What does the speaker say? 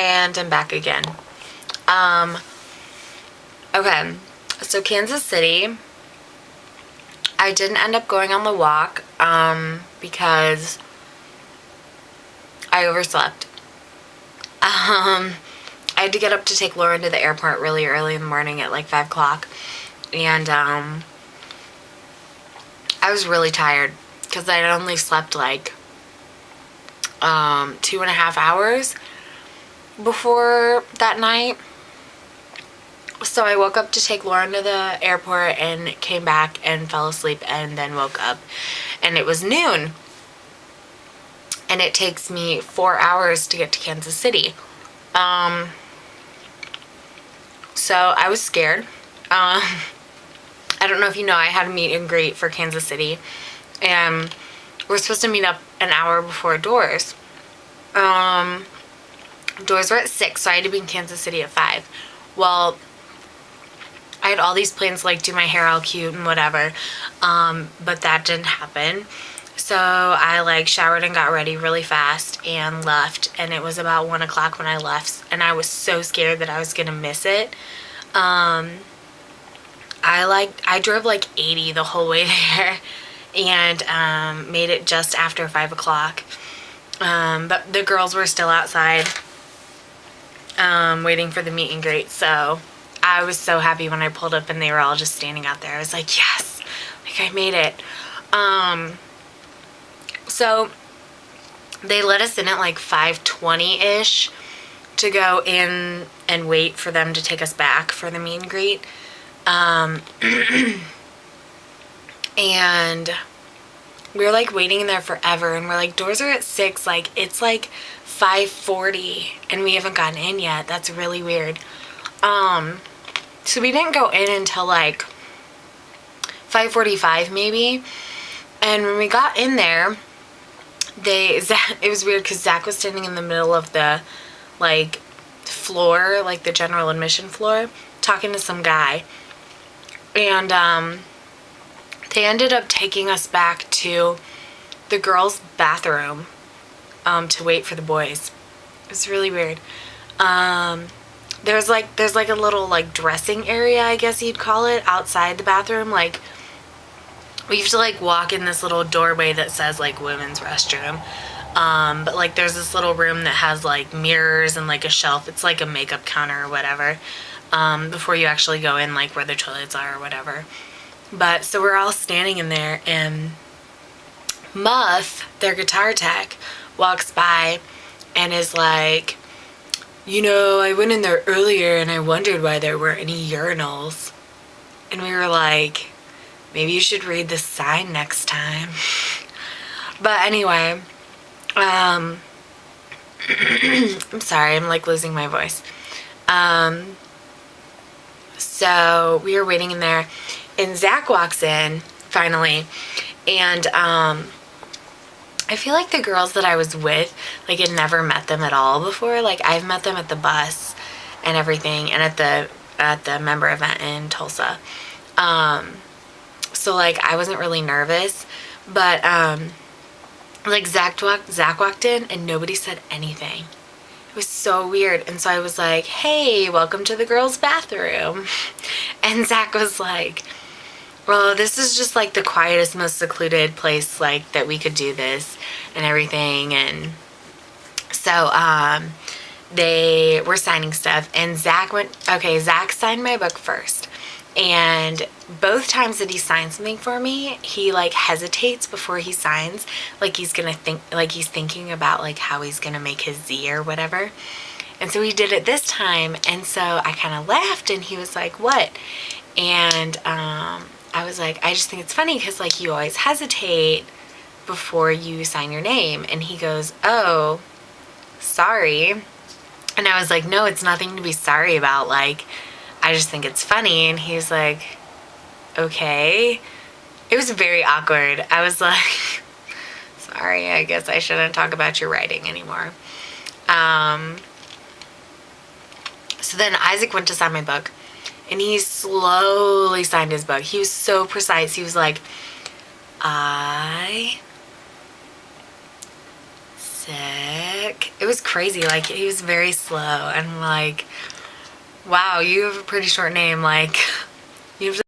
and I'm back again. Okay, so Kansas City, I didn't end up going on the walk, because I overslept. I had to get up to take Lauren to the airport really early in the morning at like 5 o'clock, and I was really tired because I had only slept like 2.5 hours before that night. So I woke up to take Lauren to the airport and came back and fell asleep and then woke up, and it was noon, and it takes me 4 hours to get to Kansas City. So I was scared. I don't know if you know, I had a meet and greet for Kansas City, and we're supposed to meet up an hour before doors. Doors were at 6, so I had to be in Kansas City at 5. Well, I had all these plans to like do my hair all cute and whatever, but that didn't happen. So I like showered and got ready really fast and left, and it was about 1 o'clock when I left, and I was so scared that I was gonna miss it. I drove like 80 the whole way there, and made it just after 5 o'clock. But the girls were still outside waiting for the meet and greet, so I was so happy when I pulled up and they were all just standing out there. I was like, yes, like I made it. So they let us in at like 5:20-ish to go in and wait for them to take us back for the meet and greet. And we were like waiting in there forever, and we're like, doors are at 6, like it's like 5:40 and we haven't gotten in yet. That's really weird. So we didn't go in until like 5:45 maybe. And when we got in there, it was weird because Zach was standing in the middle of the like floor, like the general admission floor, talking to some guy. And they ended up taking us back to the girls' bathroom to wait for the boys. It was really weird. There's like a little like dressing area, I guess you'd call it, outside the bathroom. Like we have to like walk in this little doorway that says like women's restroom. But like there's this little room that has like mirrors and like a shelf. It's like a makeup counter or whatever. Before you actually go in, like where the toilets are or whatever. But so we're all standing in there, and Muff, their guitar tech, walks by and is like, you know, I went in there earlier and I wondered why there weren't any urinals. And we were like, maybe you should read the sign next time. But anyway, I'm sorry, I'm like losing my voice. So we were waiting in there, and Zach walks in finally, and I feel like the girls that I was with, like, had never met them at all before. Like, I've met them at the bus and everything, and at the member event in Tulsa. So like I wasn't really nervous, but like Zach walked in and nobody said anything. It was so weird. And so I was like, hey, welcome to the girls' bathroom. And Zach was like, well, this is just like the quietest, most secluded place like that we could do this and everything. And so they were signing stuff, and Zach signed my book first. And both times that he signed something for me, he like hesitates before he signs, like he's thinking about like how he's gonna make his Z or whatever. And so he did it this time, and so I kind of laughed, and he was like, what? And I was like, I just think it's funny because like you always hesitate before you sign your name. And he goes, oh, sorry. And I was like, no, it's nothing to be sorry about, like I just think it's funny. And he's like, okay. It was very awkward. I was like, sorry, I guess I shouldn't talk about your writing anymore. So then Isaac went to sign my book, and he slowly signed his book. He was so precise. He was like, I, sick. it was crazy. Like, he was very slow, and like, wow, you have a pretty short name. Like, you have